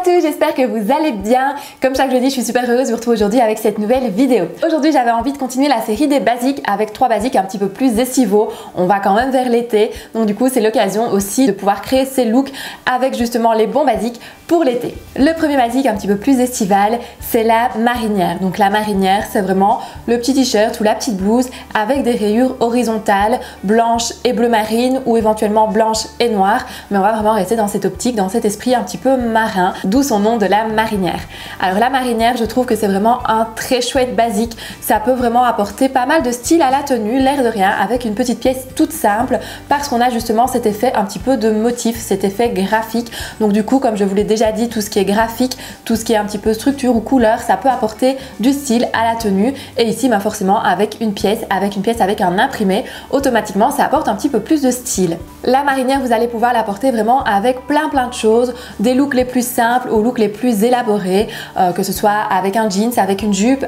tous, j'espère que vous allez bien. Comme chaque jeudi, je suis super heureuse de vous retrouver aujourd'hui avec cette nouvelle vidéo. Aujourd'hui, j'avais envie de continuer la série des basiques avec 3 basiques un petit peu plus estivaux. On va quand même vers l'été, donc du coup, c'est l'occasion aussi de pouvoir créer ces looks avec justement les bons basiques pour l'été. Le premier basique un petit peu plus estival, c'est la marinière. Donc la marinière, c'est vraiment le petit t-shirt ou la petite blouse avec des rayures horizontales, blanches et bleu marine ou éventuellement blanches et noires. Mais on va vraiment rester dans cette optique, dans cet esprit un petit peu marin, d'où son nom de la marinière. Alors la marinière, je trouve que c'est vraiment un très chouette basique. Ça peut vraiment apporter pas mal de style à la tenue, l'air de rien, avec une petite pièce toute simple parce qu'on a justement cet effet un petit peu de motif, cet effet graphique. Donc du coup, comme je vous l'ai déjà dit, tout ce qui est graphique, tout ce qui est un petit peu structure ou couleur, ça peut apporter du style à la tenue. Et ici, forcément, avec une pièce avec un imprimé, automatiquement, ça apporte un petit peu plus de style. La marinière, vous allez pouvoir l'apporter vraiment avec plein de choses, des looks les plus simples aux looks les plus élaborés, que ce soit avec un jeans, avec une jupe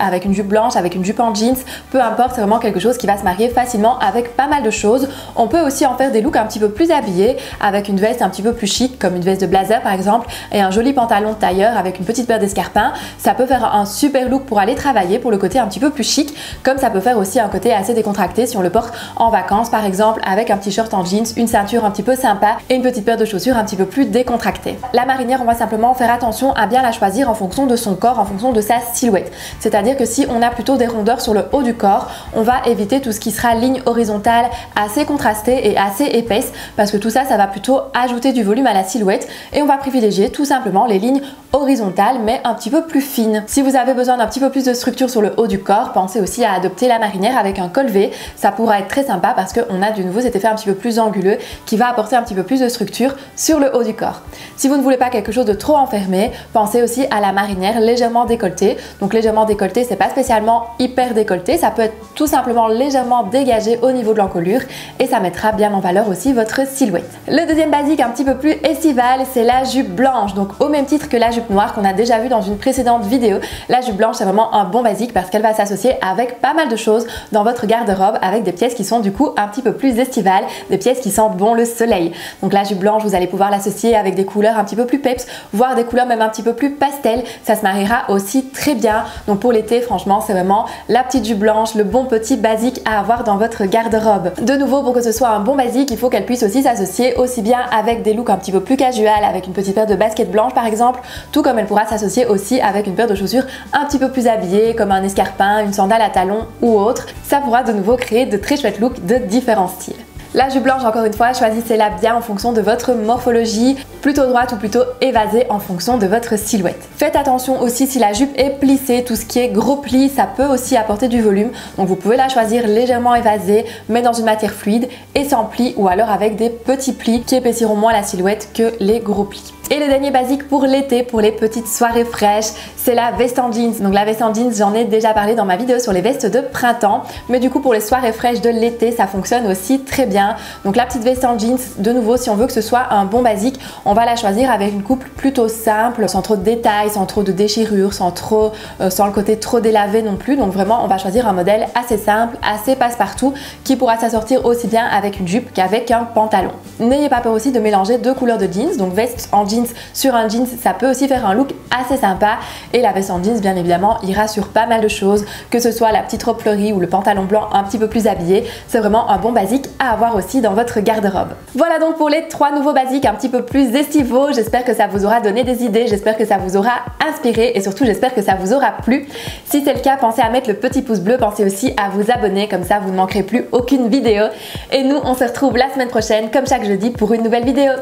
blanche, avec une jupe en jeans, peu importe, c'est vraiment quelque chose qui va se marier facilement avec pas mal de choses. On peut aussi en faire des looks un petit peu plus habillés, avec une veste un petit peu plus chic, comme une veste de blazer par exemple, et un joli pantalon de tailleur avec une petite paire d'escarpins. Ça peut faire un super look pour aller travailler, pour le côté un petit peu plus chic, comme ça peut faire aussi un côté assez décontracté si on le porte en vacances par exemple, avec un t-shirt en jeans, une ceinture un petit peu sympa et une petite paire de chaussures un petit peu plus décontractée. La marinière, on va simplement faire attention à bien la choisir en fonction de son corps, en fonction de sa silhouette. C'est-à-dire que si on a plutôt des rondeurs sur le haut du corps, on va éviter tout ce qui sera ligne horizontale assez contrastée et assez épaisse, parce que tout ça, ça va plutôt ajouter du volume à la silhouette, et on va privilégier tout simplement les lignes horizontales mais un petit peu plus fines. Si vous avez besoin d'un petit peu plus de structure sur le haut du corps, pensez aussi à adopter la marinière avec un col V. Ça pourra être très sympa parce qu'on a de nouveau cet effet un petit peu plus anguleux qui va apporter un petit peu plus de structure sur le haut du corps. Si vous ne voulez pas quelque chose de trop enfermé, pensez aussi à la marinière légèrement décolletée. Donc légèrement décolletée, c'est pas spécialement hyper décolleté, ça peut être tout simplement légèrement dégagé au niveau de l'encolure et ça mettra bien en valeur aussi votre silhouette. Le deuxième basique un petit peu plus estival, c'est la jupe blanche. Donc au même titre que la jupe noire qu'on a déjà vu dans une précédente vidéo, la jupe blanche c'est vraiment un bon basique parce qu'elle va s'associer avec pas mal de choses dans votre garde-robe, avec des pièces qui sont du coup un petit peu plus estivales, des pièces qui sentent bon le soleil. Donc la jupe blanche, vous allez pouvoir l'associer avec des couleurs un petit peu plus peps, voire des couleurs même un petit peu plus pastel. Ça se mariera aussi très bien. Donc pour l'été, franchement, c'est vraiment la petite jupe blanche, le bon petit basique à avoir dans votre garde-robe. De nouveau, pour que ce soit un bon basique, il faut qu'elle puisse aussi s'associer aussi bien avec des looks un petit peu plus casual, avec une petite paire de baskets blanches par exemple, tout comme elle pourra s'associer aussi avec une paire de chaussures un petit peu plus habillées, comme un escarpin, une sandale à talons ou autre. Ça pourra de nouveau créer de très chouettes looks de différents styles. La jupe blanche, encore une fois, choisissez-la bien en fonction de votre morphologie, plutôt droite ou plutôt évasée en fonction de votre silhouette. Faites attention aussi si la jupe est plissée, tout ce qui est gros plis, ça peut aussi apporter du volume. Donc vous pouvez la choisir légèrement évasée, mais dans une matière fluide et sans plis, ou alors avec des petits plis qui épaissiront moins la silhouette que les gros plis. Et le dernier basique pour l'été, pour les petites soirées fraîches, c'est la veste en jeans. Donc la veste en jeans, j'en ai déjà parlé dans ma vidéo sur les vestes de printemps, mais du coup pour les soirées fraîches de l'été, ça fonctionne aussi très bien. Donc la petite veste en jeans, de nouveau, si on veut que ce soit un bon basique, on va la choisir avec une coupe plutôt simple, sans trop de détails, sans trop de déchirures, sans le côté trop délavé non plus. Donc vraiment, on va choisir un modèle assez simple, assez passe-partout, qui pourra s'assortir aussi bien avec une jupe qu'avec un pantalon. N'ayez pas peur aussi de mélanger 2 couleurs de jeans, donc veste en jeans sur un jeans, ça peut aussi faire un look assez sympa, et la veste en jeans bien évidemment ira sur pas mal de choses, que ce soit la petite robe fleurie ou le pantalon blanc un petit peu plus habillé. C'est vraiment un bon basique à avoir aussi dans votre garde-robe. Voilà donc pour les 3 nouveaux basiques un petit peu plus estivaux. J'espère que ça vous aura donné des idées, j'espère que ça vous aura inspiré et surtout j'espère que ça vous aura plu. Si c'est le cas, pensez à mettre le petit pouce bleu, pensez aussi à vous abonner, comme ça vous ne manquerez plus aucune vidéo. Et nous on se retrouve la semaine prochaine comme chaque jeudi pour une nouvelle vidéo.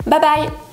Bye bye!